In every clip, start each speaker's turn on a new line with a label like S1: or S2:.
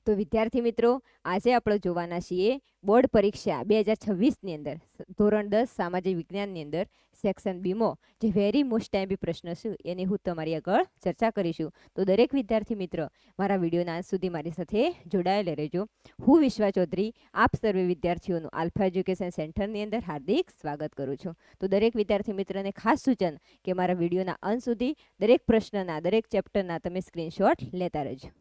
S1: તો વિદ્યાર્થી મિત્રો, આજે આપણે જોવાના છીએ બોર્ડ પરીક્ષા 2026ની અંદર ધોરણ 10 સામાજિક વિજ્ઞાનની અંદર સેક્શન બીમાં જે વેરી મોસ્ટ ટાઈમ પ્રશ્ન છે એની હું તમારી આગળ ચર્ચા કરીશું. તો દરેક વિદ્યાર્થી મિત્ર મારા વિડીયોના અંત સુધી મારી સાથે જોડાયેલા રહેજો. હું વિશ્વા ચૌધરી આપ સર્વે વિદ્યાર્થીઓનું આલ્ફા એજ્યુકેશન સેન્ટરની અંદર હાર્દિક સ્વાગત કરું છું. તો દરેક વિદ્યાર્થી મિત્રને ખાસ સૂચન કે મારા વિડીયોના અંત સુધી દરેક પ્રશ્નના દરેક ચેપ્ટરના તમે સ્ક્રીનશોટ લેતા રહેજો.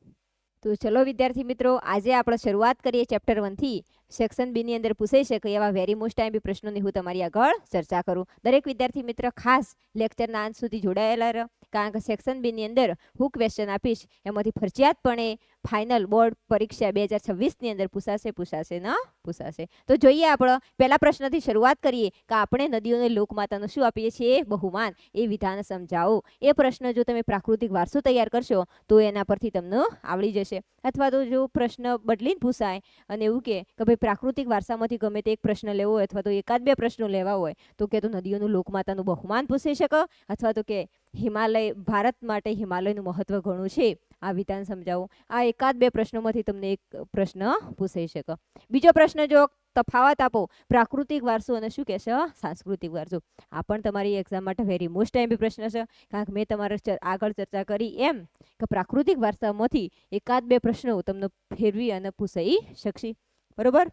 S1: તો ચલો વિદ્યાર્થી મિત્રો, આજે આપણે શરૂઆત કરીએ ચેપ્ટર 1 થી. સેક્શન બી ની અંદર પૂછાઈ શકે એવા વેરી મોસ્ટ ટાઈમ પ્રશ્નોની હું તમારી આગળ ચર્ચા કરું. દરેક વિદ્યાર્થી મિત્ર ખાસ લેક્ચરના અંત સુધી જોડાયેલા રહો, કારણ કે સેક્શન બી ની અંદર હું ક્વેશ્ચન આપીશ એમાંથી ફરજિયાતપણે ફાઇનલ બોર્ડ પરીક્ષા 2026ની અંદર પૂછાશે. તો જોઈએ આપણે પહેલા પ્રશ્નથી શરૂઆત કરીએ કે આપણે નદીઓને લોકમાતાનું શું આપીએ છીએ? બહુમાન. એ વિધાન સમજાવો. એ પ્રશ્ન જો તમે પ્રાકૃતિક વારસો તૈયાર કરશો તો એના પરથી તમને આવડી જશે. અથવા તો જો પ્રશ્ન બદલીને પૂછાય અને એવું કે ભાઈ પ્રાકૃતિક વારસામાંથી ગમે તે એક પ્રશ્ન લેવો હોય અથવા તો એકાદ બે પ્રશ્નો લેવા હોય તો કે તો નદીઓનું લોકમાતાનું બહુમાન પૂછી શકે, અથવા તો કે હિમાલય ભારત માટે હિમાલયનું મહત્વ ઘણું છે, આ વિધાન સમજાવો. આ એકાદ બે પ્રશ્નોમાંથી તમને એક પ્રશ્ન પૂછાઈ શકે. બીજો પ્રશ્ન જો તફાવત આપો પ્રાકૃતિક વારસો અને શું કહેશે સાંસ્કૃતિક વારસો. આ પણ તમારી એક્ઝામ માટે વેરી મોસ્ટ ટાઈમ પ્રશ્ન છે, કારણ કે મેં તમારે આગળ ચર્ચા કરી એમ કે પ્રાકૃતિક વારસામાંથી એકાદ બે પ્રશ્નો તમને ફેરવી અને પૂછાઈ શકશે. બરોબર.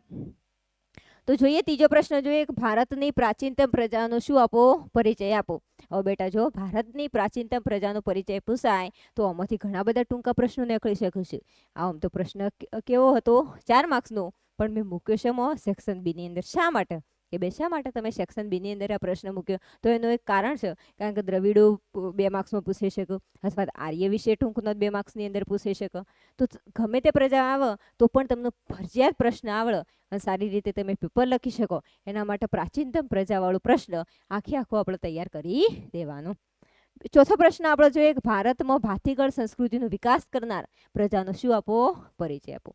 S1: તો જોઈએ ત્રીજો પ્રશ્ન જોઈએ, ભારતની પ્રાચીનતમ પ્રજાનો શું આપો? પરિચય આપો. હવે બેટા જો ભારતની પ્રાચીનતમ પ્રજાનો પરિચય પૂછાય તો આમાંથી ઘણા બધા ટૂંકા પ્રશ્નો નીકળી શકે છે. આમ તો પ્રશ્ન કેવો હતો? 4 માર્ક્સનો, પણ મેં મૂક્યો છે સેક્શન બી ની અંદર. શા માટે કે શા માટે તમે સેક્શન બી ની અંદર આ પ્રશ્ન મૂક્યો? તો એનું એક કારણ છે, કારણ કે દ્રવિડો 2 માર્ક્સમાં પૂછાઈ શકે, અથવા આર્ય વિશે ટૂંકનો 2 માર્ક્સની અંદર પૂછાઈ શકે. તો ગમે તે પ્રજા આવે તો પણ તમને ફરજિયાત પ્રશ્ન આવડે અને સારી રીતે તમે પેપર લખી શકો એના માટે પ્રાચીનતમ પ્રજાવાળો પ્રશ્ન આખો આપણે તૈયાર કરી દેવાનો. ચોથો પ્રશ્ન આપણે જોઈએ, ભારતમાં ભાતીગળ સંસ્કૃતિનો વિકાસ કરનાર પ્રજાનો શું આપો? પરિચય આપો.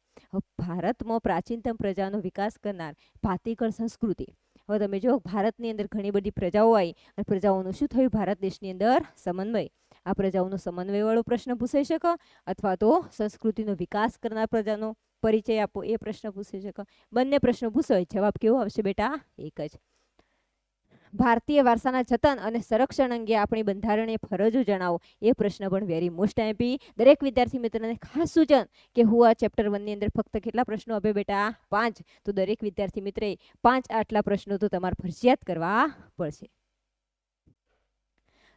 S1: ભારતમાં પ્રાચીનતમ પ્રજાનો વિકાસ કરનાર ભાતીગળ સંસ્કૃતિ. હવે તમે જો ભારતની અંદર ઘણી બધી પ્રજાઓ આવી અને પ્રજાઓનું શું થયું? ભારત દેશની અંદર સમન્વય. આ પ્રજાઓનો સમન્વય વાળો પ્રશ્ન પૂછાઈ શકે, અથવા તો સંસ્કૃતિનો વિકાસ કરનાર પ્રજાનો પરિચય આપો એ પ્રશ્ન પૂછાઈ શકે. બંને પ્રશ્નો પૂછાય, જવાબ કેવો આવશે બેટા? એક જ. ભારતીય વારસાના જતન અને સંરક્ષણ અંગે આપણી બંધારણીય ફરજો જણાવો. એ પ્રશ્ન પણ વેરી મોસ્ટ ટાઈમ. દરેક વિદ્યાર્થી મિત્રને ખાસ સૂચન કે હું આ ચેપ્ટર 1 ની અંદર ફક્ત કેટલા પ્રશ્નો આપે બેટા? 5. તો દરેક વિદ્યાર્થી મિત્રે 5 આટલા પ્રશ્નો તો તમારે ફરજિયાત કરવા પડશે.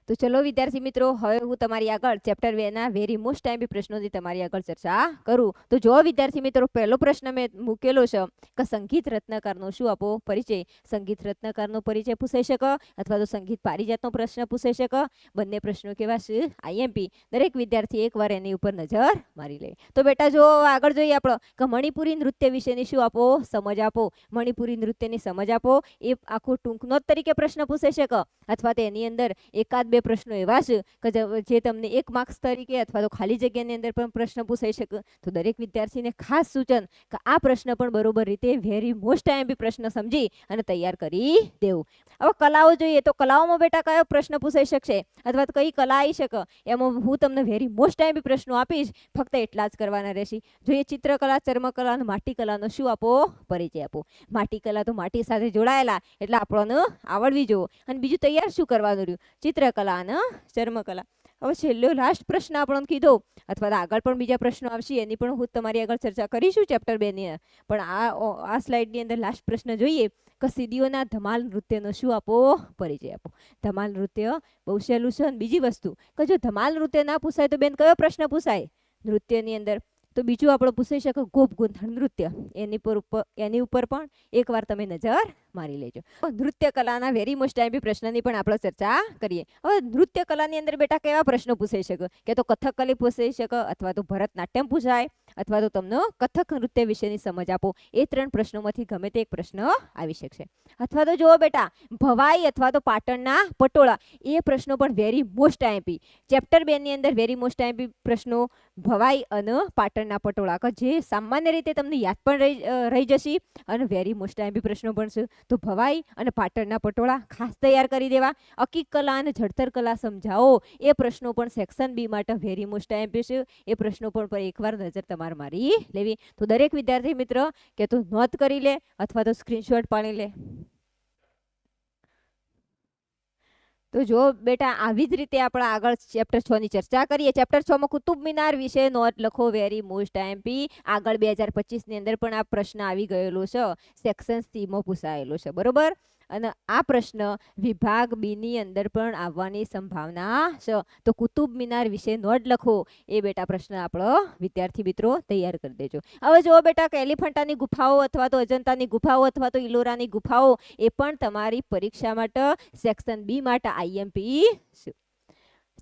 S1: તો ચલો વિદ્યાર્થી મિત્રો, હવે હું તમારી આગળ ચેપ્ટર 2 ના વેરી મોસ્ટ ટાઈમ પ્રશ્નોની તમારી આગળ ચર્ચા કરું. તો જો વિદ્યાર્થી મિત્રો પહેલો પ્રશ્ન મેં મૂકેલો છે કે સંગીત રત્નકારનો શું આપો? પરિચય. સંગીત રત્નકારનો પરિચય પૂછાઈ શકે, અથવા તો સંગીત પારિજાતનો પ્રશ્ન પૂછાઈ શકે. બંને પ્રશ્નો કેવા છે? આઈએમપી. દરેક વિદ્યાર્થી એકવાર એની ઉપર નજર મારી લે. તો બેટા જો આગળ જોઈએ આપણે કે મણિપુરી નૃત્ય વિશેની શું આપો? સમજ આપો. મણિપુરી નૃત્યની સમજ આપો. એ આખો ટૂંક નોટ તરીકે પ્રશ્ન પૂછાઈ શકે, અથવા તેની અંદર એકાદ બે પ્રશ્નો એવા છે કે જે તમને 1 માર્ક્સ તરીકે અથવા તો ખાલી જગ્યાની અંદર પણ પ્રશ્ન પૂછાઈ શકે. તો દરેક વિદ્યાર્થીને ખાસ સૂચન કે આ પ્રશ્ન પણ બરોબર રીતે વેરી મોસ્ટ ટાઈમ પ્રશ્ન સમજી અને તૈયાર કરી દેવું. હવે કલાઓ જોઈએ તો કલાઓમાં બેટા કયો પ્રશ્ન પૂછાઈ શકશે અથવા તો કઈ કલા આવી શકે એમાં હું તમને વેરી મોસ્ટ ટાઈમ પ્રશ્નો આપીશ, ફક્ત એટલા જ કરવાના રહેશે. જોઈએ ચિત્રકલા, ચર્મકલા અને માટીકલાનો શું આપો? પરિચય આપો. માટીકલા તો માટી સાથે જોડાયેલા એટલે આપણને આવડવી જોઈએ. અને બીજું તૈયાર શું કરવાનું રહ્યું? ચિત્રકલા અને ચર્મકલા. હવે છેલ્લો લાસ્ટ પ્રશ્ન આપણને કીધો, અથવા તો આગળ પણ બીજા પ્રશ્નો આવશે એની પણ હું તમારી આગળ ચર્ચા કરીશું ચેપ્ટર 2 ની. પણ આ સ્લાઇડની અંદર લાસ્ટ પ્રશ્ન જોઈએ કે સિદ્ધિઓના ધમાલ નૃત્યનો શું આપો? પરિચય આપો. ધમાલ નૃત્ય બહુ સહેલું છે. અને બીજી વસ્તુ કે જો ધમાલ નૃત્ય ના પૂછાય તો બેન કયો પ્રશ્ન પૂછાય નૃત્યની અંદર? તો બીજું આપણે પૂછાઈ શકે ગોપ ગુંથણ નૃત્ય. એની ઉપર પણ એકવાર તમે નજર મારી લેજો. નૃત્ય કલાના વેરી મોસ્ટ ટાઈમ પ્રશ્નની પણ આપણે ચર્ચા કરીએ. હવે નૃત્ય કલાની અંદર બેટા કેવા પ્રશ્નો પૂછાઈ શકે? કે તો કથકલી પૂછાઈ શકે, અથવા તો ભરતનાટ્યમ પૂછાય, અથવા તો તમને કથક નૃત્ય વિશેની સમજ આપો. એ 3 પ્રશ્નોમાંથી ગમે તે એક પ્રશ્ન આવી શકશે. અથવા તો જુઓ બેટા ભવાઈ અથવા તો પાટણના પટોળા. એ પ્રશ્નો પણ વેરી મોસ્ટ ટાઈમ. ચેપ્ટર 2 ની અંદર વેરી મોસ્ટ ટાઈમ પ્રશ્નો ભવાઈ અને પાટણના પટોળા કે જે સામાન્ય રીતે તમને યાદ પણ રહી જશે અને વેરી મોસ્ટ ટાઈમ પ્રશ્નો પણ છે. તો ભવાઈ અને પાટણના પટોળા ખાસ તૈયાર કરી દેવા. અકીક કલા અને જડતર કલા સમજાવો. એ પ્રશ્નો પણ સેક્શન બી માટે વેરી મોસ્ટ ટાઈમ છે. એ પ્રશ્નો પર એકવાર નજર તમારે તમારે મારી લેવી. તો દરેક વિદ્યાર્થી મિત્ર કે તું નોંધ કરી લે અથવા તો સ્ક્રીનશોટ પાડી લે. તો જો બેટા આવી જ રીતે આપણે આગળ ચેપ્ટર 6 ની ચર્ચા કરીએ. ચેપ્ટર 6 માં કુતુબ મિનાર વિશે નોટ લખો વેરી મોસ્ટ આઈએમપી. આગળ 2025 ની અંદર પણ આ પ્રશ્ન આવી ગયેલો છે, સેક્શન સી માં પૂછાયેલો છે, બરોબર. અને આ પ્રશ્ન વિભાગ બી ની અંદર પણ આવવાની સંભાવના છે. તો કુતુબ મિનાર વિશે નોટ લખો એ બેટા પ્રશ્ન આપણો વિદ્યાર્થી મિત્રો તૈયાર કરી દેજો. હવે જો બેટા કે એલિફન્ટાની ગુફાઓ અથવા તો અજંતાની ગુફાઓ અથવા તો ઇલોરાની ગુફાઓ એ પણ તમારી પરીક્ષા માટે સેક્શન બી માટે આઈએમપી છે.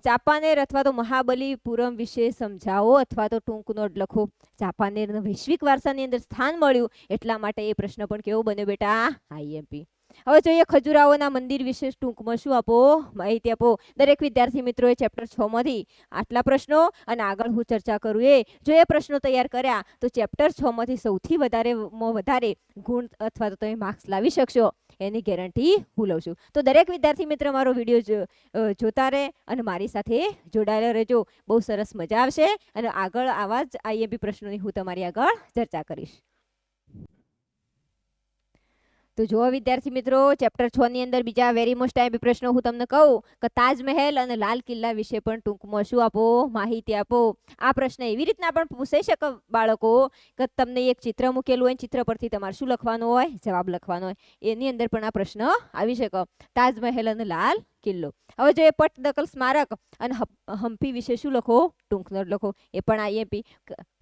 S1: ચાંપાનેર અથવા તો મહાબલીપુરમ વિશે સમજાવો અથવા તો ટૂંક નોટ લખો. ચાંપાનેરને વૈશ્વિક વારસાની અંદર સ્થાન મળ્યું એટલા માટે એ પ્રશ્ન પણ કેવો બન્યો બેટા? આઈએમપી. હવે જોઈએ ખજુરાહોના મંદિર વિશે ટૂંકમાં શું આપો? માહિતી આપો. દરેક વિદ્યાર્થી મિત્રોએ ચેપ્ટર 6 માંથી આટલા પ્રશ્નો અને આગળ હું ચર્ચા કરું એ જો એ પ્રશ્નો તૈયાર કર્યા તો ચેપ્ટર 6 માંથી સૌથી વધારે ગુણ અથવા તો તમે માર્ક્સ લાવી શકશો એની ગેરંટી હું લઉં છું. તો દરેક વિદ્યાર્થી મિત્ર મારો વિડીયો જોતા રહે અને મારી સાથે જોડાયેલા રહેજો. બહુ સરસ મજા આવશે અને આગળ આવા જ આઈએમપી પ્રશ્નોની હું તમારી આગળ ચર્ચા કરીશ. તો જો વિદ્યાર્થી મિત્રો ચેપ્ટર 6 ની અંદર બીજા વેરી મોસ્ટ આઈએમપી પ્રશ્નો હું તમને કહું કે તાજમહેલ અને લાલ કિલ્લા વિશે પણ ટૂંકમાં શું આપો? માહિતી આપો. આ પ્રશ્ન એવી રીતના પણ પૂછાઈ શકે બાળકો કે તમને એક ચિત્ર મૂકેલું હોય, ચિત્ર પરથી તમારે શું લખવાનું હોય? જવાબ લખવાનો હોય. એની અંદર પણ આ પ્રશ્ન આવી શકે. તાજમહેલ અને લાલ કિલ્લો. હવે જો એ પટદકલ સ્મારક અને હમ્પી વિશે શું લખો? ટૂંક નોટ લખો. એ પણ આઈએમપી.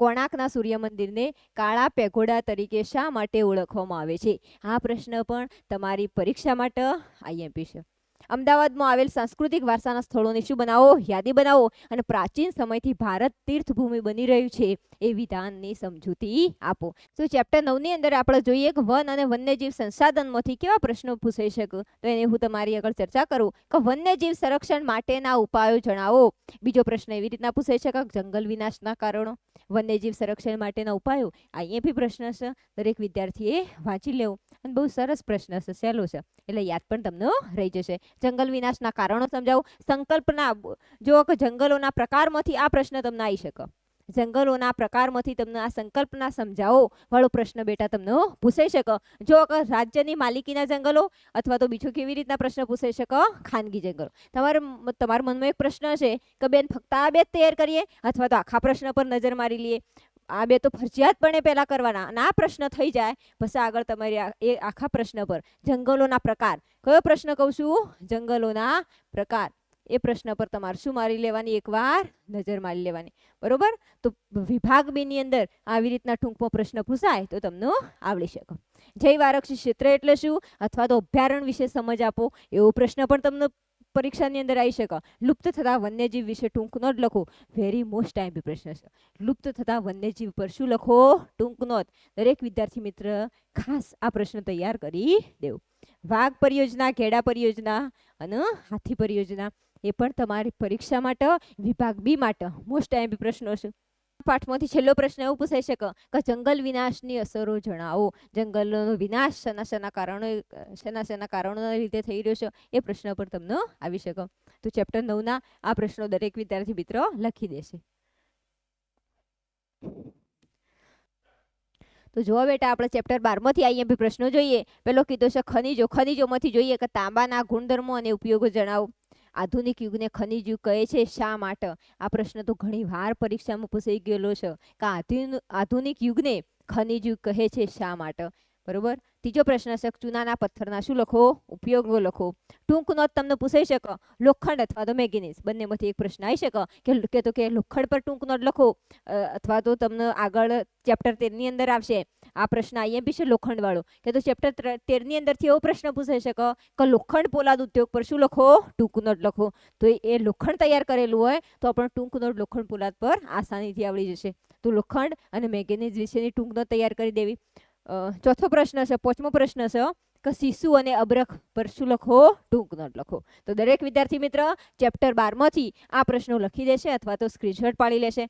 S1: કોણાર્કના સૂર્ય મંદિરને કાળા પેગોડા તરીકે શા માટે ઓળખવામાં આવે છે? આ પ્રશ્ન પણ તમારી પરીક્ષા માટે આઈએમપી છે. અમદાવાદમાં આવેલ સાંસ્કૃતિક વારસાના સ્થળોની શું બનાવો? યાદી બનાવો અને પ્રાચીન સમયથી ભારત તીર્થભૂમિ બની રહ્યું છે એ વિધાનની સમજૂતી આપો. તો ચેપ્ટર 9 ની અંદર આપણે જોઈએ કે વન અને વન્યજીવ સંસાધનમાંથી કેવા પ્રશ્નો પૂછાઈ શકે. તો એને હું તમારી આગળ ચર્ચા કરું કે વન્યજીવ સંરક્ષણ માટેના ઉપાયો જણાવો. બીજો પ્રશ્ન એવી રીતના પૂછાઈ શકે જંગલ વિનાશના કારણો. વન્યજીવ સંરક્ષણ માટેના ઉપાયો આઈએમપી પ્રશ્ન છે. દરેક વિદ્યાર્થીએ વાંચી લેવું અને બહુ સરસ પ્રશ્ન છે, સહેલો છે એટલે યાદ પણ તમને રહી જશે. જંગલ વિનાશના કારણો સમજાવો. સંકલ્પના જો કે જંગલોના પ્રકારમાંથી આ પ્રશ્ન તમને આવી શકે. જંગલોના પ્રકારમાંથી તમને આ સંકલ્પના સમજાવો વાળો પ્રશ્ન બેટા તમને પૂછાઈ શકે. જો કે રાજ્યની માલિકીના જંગલો અથવા તો બીજો કેવી રીતના પ્રશ્ન પૂછાઈ શકે? ખાનગી જંગલો. તમારા મનમાં એક પ્રશ્ન છે કે બેન ફક્ત આ બે તૈયાર કરીએ અથવા તો આખા પ્રશ્ન પર નજર મારી લઈએ. આ બે તો ફરજિયાતપણે પહેલા કરવાના અને આ પ્રશ્ન થઈ જાય પછી આગળ તમારી એ આખા પ્રશ્ન પર જંગલોના પ્રકાર. કયો પ્રશ્ન કહું છું? જંગલોના પ્રકાર. એ પ્રશ્ન પર તમારે શું મારી લેવાની? એકવાર નજર મારી લેવાની, બરોબર. તો વિભાગ બી ની અંદર આવી રીતના ટૂંકમાં પ્રશ્ન પૂછાય તો તમને આવડી શકે. જૈવ આરક્ષિત ક્ષેત્ર એટલે શું અથવા તો અભયારણ્ય વિશે સમજ આપો એવો પ્રશ્ન પણ તમને પરીક્ષાની અંદર આવી શકે. લુપ્ત થતા વન્યજીવ વિશે ટૂંક નોટ લખો. વેરી મોસ્ટ આઈએમપી પ્રશ્ન છે. લુપ્ત થતા વન્યજીવ પર શું લખો? ટૂંક નોટ. દરેક વિદ્યાર્થી મિત્ર ખાસ આ પ્રશ્ન તૈયાર કરી દેવું. વાઘ પરિયોજના, ઘેડા પરિયોજના અને હાથી પરિયોજના એ પણ તમારી પરીક્ષા માટે વિભાગ બી માટે મોસ્ટ આઈએમપી પ્રશ્નો છે. પાઠમાંથી છેલ્લો પ્રશ્ન એવું પૂછાઈ શકે કે જંગલ વિનાશની અસરો જણાવો. જંગલનો વિનાશ શેના કારણોના લીધે થઈ રહ્યો છે એ પ્રશ્ન પર તમને આવી શકે. તો ચેપ્ટર 9 ના આ પ્રશ્નો દરેક વિદ્યાર્થી મિત્રો લખી દેશે. તો જો બેટા આપણે ચેપ્ટર 12 માંથી આઈએમપી પ્રશ્નો જોઈએ. પેલો કીધો છે ખનિજો. ખનિજોમાંથી જોઈએ કે તાંબાના ગુણધર્મો અને ઉપયોગો જણાવો. આધુનિક યુગને ખનિજ યુગ કહે છે, શા માટે? આ પ્રશ્ન તો ઘણી વાર પરીક્ષામાં પૂછાઈ ગયેલો છે કે આધુનિક યુગને ખનિજ યુગ કહે છે, શા માટે? બરોબર. ત્રીજો પ્રશ્ન છે ચૂનાના પથ્થરના શું લખો? ઉપયોગો લખો. ટૂંક નોટ તમને પૂછાઈ શકે લોખંડ અથવા તો મેંગેનીઝ બંનેમાંથી એક પ્રશ્ન આવી શકે કે લોખંડ પર ટૂંક નોટ લખો અથવા તો તમને આગળ ચેપ્ટર 13 ની અંદર આવશે આ પ્રશ્ન આઈએમપી છે લોખંડ વાળો કે તો ચેપ્ટર 13 ની અંદરથી એવો પ્રશ્ન પૂછાઈ શકે કે લોખંડ પોલાદ ઉદ્યોગ પર શું લખો? ટૂંક નોટ લખો. તો એ લોખંડ તૈયાર કરેલું હોય તો પણ ટૂંક નોટ લોખંડ પોલાદ પર આસાનીથી આવડી જશે. તો લોખંડ અને મેંગેનીઝ વિશેની ટૂંક નોટ તૈયાર કરી દેવી. ચોથો પ્રશ્ન છે, પાંચમો પ્રશ્ન છે કે શિશુ અને અબરખ પર શું લખો? ટૂંક નોટ લખો. તો દરેક વિદ્યાર્થી મિત્ર ચેપ્ટર 12 માંથી આ પ્રશ્નો લખી દેશે અથવા તો સ્ક્રીનશોટ પાડી લેશે.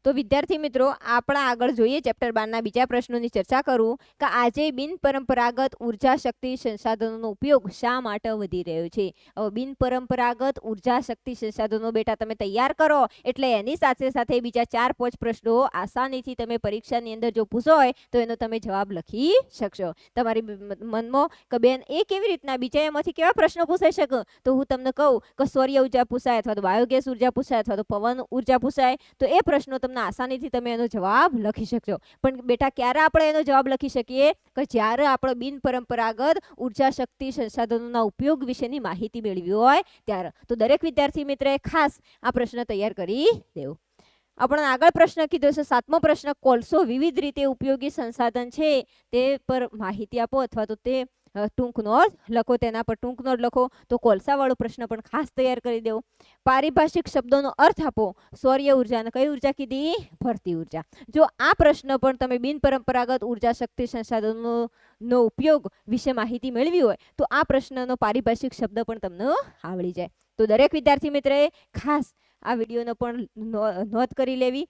S1: તો વિદ્યાર્થી મિત્રો આપણા આગળ જોઈએ ચેપ્ટર 12ના બીજા પ્રશ્નોની ચર્ચા કરું કે આજે બિનપરંપરાગત ઉર્જા શક્તિ સંસાધનોનો ઉપયોગ શા માટે વધી રહ્યો છે. હવે બિનપરંપરાગત ઉર્જા શક્તિ સંસાધનો બેટા તમે તૈયાર કરો એટલે એની સાથે સાથે બીજા 4-5 પ્રશ્નો આસાનીથી તમે પરીક્ષાની અંદર જો પૂછો હોય તો એનો તમે જવાબ લખી શકશો. તમારી મનમાં કે બેન એ કેવી રીતના બીજા એમાંથી કેવા પ્રશ્નો પૂછાઈ શકે, તો હું તમને કહું કે સૌર ઉર્જા પૂછાય અથવા તો બાયોગેસ ઉર્જા પૂછાય અથવા તો પવન ઉર્જા પૂછાય તો એ પ્રશ્નો તમને આસાનીથી તમે એનો જવાબ લખી શકશો. પણ બેટા ક્યારે આપણે એનો જવાબ લખી શકીએ કે જ્યારે આપણે બિનપરંપરાગત ઉર્જા શક્તિ સંસાધનોના ઉપયોગ વિશેની માહિતી મેળવી હોય ત્યારે. તો દરેક વિદ્યાર્થી મિત્રએ ખાસ આ પ્રશ્ન તૈયાર કરી દેવો. આપણે આગળ પ્રશ્ન કીધો છે 7મો પ્રશ્ન, કોલસો વિવિધ રીતે ઉપયોગી સંસાધન છે તે પર માહિતી આપો અથવા તો તે ટૂંક નોંધ લખો. તેના પર ટૂંક નોંધ લખો. તો કોલસાવાળો પ્રશ્ન પણ ખાસ તૈયાર કરી દેવો. પારિભાષિક શબ્દોનો અર્થ આપો. સૌર્ય ઉર્જા અને કઈ ઉર્જા કીધી? ભરતી ઉર્જા. જો આ પ્રશ્ન પણ તમે બિનપરંપરાગત ઉર્જા શક્તિ સંસાધનોનો ઉપયોગ વિશે માહિતી મેળવી હોય તો આ પ્રશ્નનો પારિભાષિક શબ્દ પણ તમને આવડી જાય. તો દરેક વિદ્યાર્થી મિત્રએ ખાસ આ વિડીયોનો પણ નોંધ કરી લેવી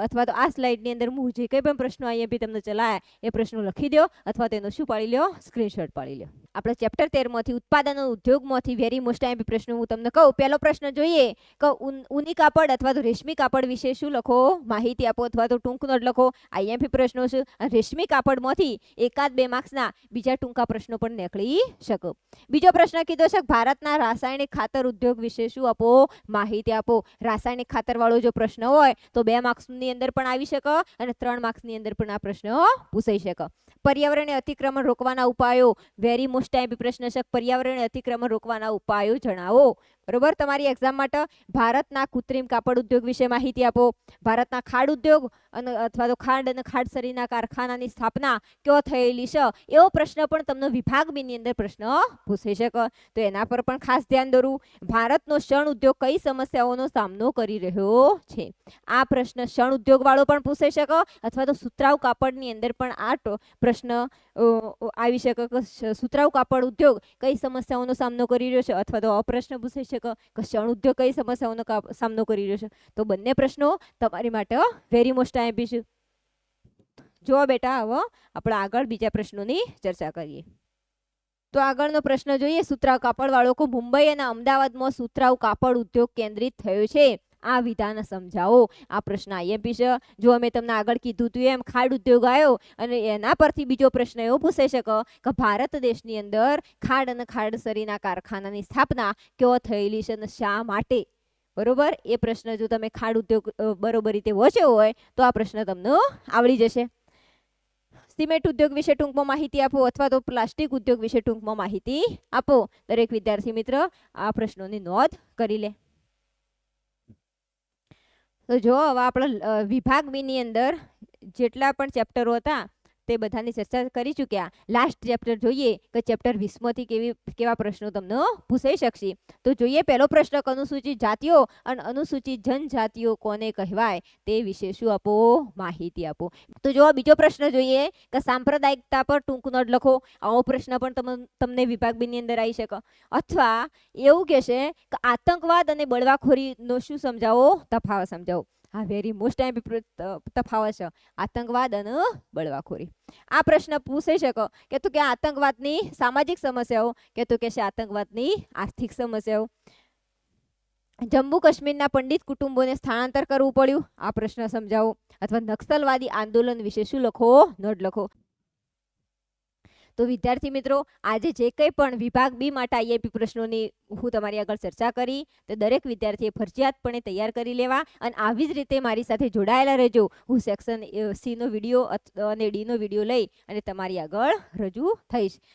S1: અથવા તો આ સ્લાઇડની અંદર હું જે કંઈ પણ પ્રશ્નો અહીંયા બી તમને ચલાયા એ પ્રશ્નો લખી દો અથવા તેનો શું પાડી લ્યો? સ્ક્રીનશોટ પાડી લ્યો. આપણે ચેપ્ટર 13માંથી ઉત્પાદન ઉદ્યોગમાંથી વેરી મોસ્ટ આઈએમપી પ્રશ્નો હું તમને કહું. પહેલો પ્રશ્ન જોઈએ કે ઊની કાપડ અથવા તો રેશમી કાપડ વિશે શું લખો? માહિતી આપો અથવા તો ટૂંક નોટ લખો. આઈએમપી પ્રશ્નો છે. રેશમી કાપડમાંથી 1-2 માર્ક્સના બીજા ટૂંકા પ્રશ્નો પણ નીકળી શકે. બીજો પ્રશ્ન કીધો છે ભારતના રાસાયણિક ખાતર ઉદ્યોગ વિશે શું આપો? માહિતી આપો. રાસાયણિક ખાતર વાળો જો પ્રશ્ન હોય તો 2 માર્ક્સની અંદર પણ આવી શકે અને 3 માર્ક્સની અંદર પણ આ પ્રશ્ન પૂછાઈ શકે. પર્યાવરણીય અતિક્રમણ રોકવાના ઉપાયો વેરી મોસ્ટ આઈએમપી પ્રશ્ન છે. પર્યાવરણીય અતિક્રમણ રોકવાના ઉપાયો જણાવો. બરોબર. તમારી એક્ઝામ માટે ભારતના કૃત્રિમ કાપડ ઉદ્યોગ વિશે માહિતી આપો. ભારતના ખાડ ઉદ્યોગ અને અથવા તો ખાંડ અને ખાડસરીના કારખાનાની સ્થાપના ક્યાં થયેલી છે એવો પ્રશ્ન પણ તમને વિભાગ બી ની અંદર પ્રશ્ન પૂછાઈ શકે. તો એના પર પણ ખાસ ધ્યાન દોરું. ભારતનો શણ ઉદ્યોગ કઈ સમસ્યાઓનો સામનો કરી રહ્યો છે? આ પ્રશ્ન શણ ઉદ્યોગ વાળો પણ પૂછાઈ શકે અથવા તો સુતરાઉ કાપડની અંદર પણ આ પ્રશ્ન આવી શકે કે સુતરાઉ કાપડ ઉદ્યોગ કઈ સમસ્યાઓનો સામનો કરી રહ્યો છે અથવા તો અપ્રશ્ન પૂછાઈ શકે કે શણ ઉદ્યોગ કઈ સમસ્યાઓનો સામનો કરી રહ્યો છે. તો બંને પ્રશ્નો તમારી માટે વેરી મોસ્ટ આઈએમપી છે. જો બેટા હવે આપણે આગળ બીજા પ્રશ્નોની ચર્ચા કરીએ. તો આગળનો પ્રશ્ન જોઈએ. સુતરાઉ કાપડ વાળો કો મુંબઈ અને અમદાવાદમાં સુતરાઉ કાપડ ઉદ્યોગ કેન્દ્રિત થયો છે. આ વિધાન સમજાવો. આ પ્રશ્ન આઈએમપી છે. જો અમે તમને આગળ કીધું હતું એમ ખાડ ઉદ્યોગ આવ્યો અને એના પરથી બીજો પ્રશ્ન એવો પૂછાઈ શકે કે ભારત દેશની અંદર ખાડ અને ખાડસરીના કારખાનાની સ્થાપના ક્યાં થયેલી છે અને શા માટે? બરોબર. એ પ્રશ્ન જો તમે ખાડ ઉદ્યોગ બરોબર રીતે વાંચ્યો હોય તો આ પ્રશ્ન તમને આવડી જશે. સિમેન્ટ ઉદ્યોગ વિશે ટૂંકમાં માહિતી આપો અથવા તો પ્લાસ્ટિક ઉદ્યોગ વિશે ટૂંકમાં માહિતી આપો. દરેક વિદ્યાર્થી મિત્ર આ પ્રશ્નોની નોંધ કરી લે. તો જો હવે આપણે વિભાગ બી ની અંદર જેટલા પણ ચેપ્ટરો હતા તે બધાની ચર્ચા કરી ચૂક્યા. લાસ્ટ ચેપ્ટર જોઈએ કે ચેપ્ટર 20માંથી કેવા પ્રશ્નો તમને પૂછાઈ શકશે. તો જોઈએ પહેલો પ્રશ્ન, અનુસૂચિત જાતિઓ અને અનુસૂચિત જનજાતિઓ કોને કહેવાય તે વિશે શું આપો? માહિતી આપો. તો જો બીજો પ્રશ્ન જોઈએ કે સાંપ્રદાયિકતા પર ટૂંક નોટ લખો. આવો પ્રશ્ન પણ તમને વિભાગ બી ની અંદર આવી શકે. અથવા એવું કહેશે કે આતંકવાદ અને બળવાખોરીનો શું સમજાવો? તફાવત સમજાવો. હા, વેરી મોસ્ટ આઈએમપી તફાવત છે આતંકવાદ અને બળવાખોરી. આ પ્રશ્ન પૂછાઈ શકે કે તો કે આતંકવાદની સામાજિક સમસ્યાઓ કે તો કે છે આતંકવાદની આર્થિક સમસ્યાઓ. જમ્મુ કાશ્મીરના પંડિત કુટુંબોને સ્થળાંતર કરવું પડ્યું. આ પ્રશ્ન સમજાવો. અથવા નક્સલવાદી આંદોલન વિશે શું લખો? નોટ લખો. તો વિદ્યાર્થી મિત્રો આજે જે કંઈ પણ વિભાગ બી માટે આઈએમપી પ્રશ્નોની હું તમારી આગળ ચર્ચા કરી તે દરેક વિદ્યાર્થીએ ફરજિયાતપણે તૈયાર કરી લેવા અને આવી જ રીતે મારી સાથે જોડાયેલા રહેજો. હું સેક્શન સી નો વિડીયો અને ડી નો વિડીયો લઈ અને તમારી આગળ રજૂ થઈશ.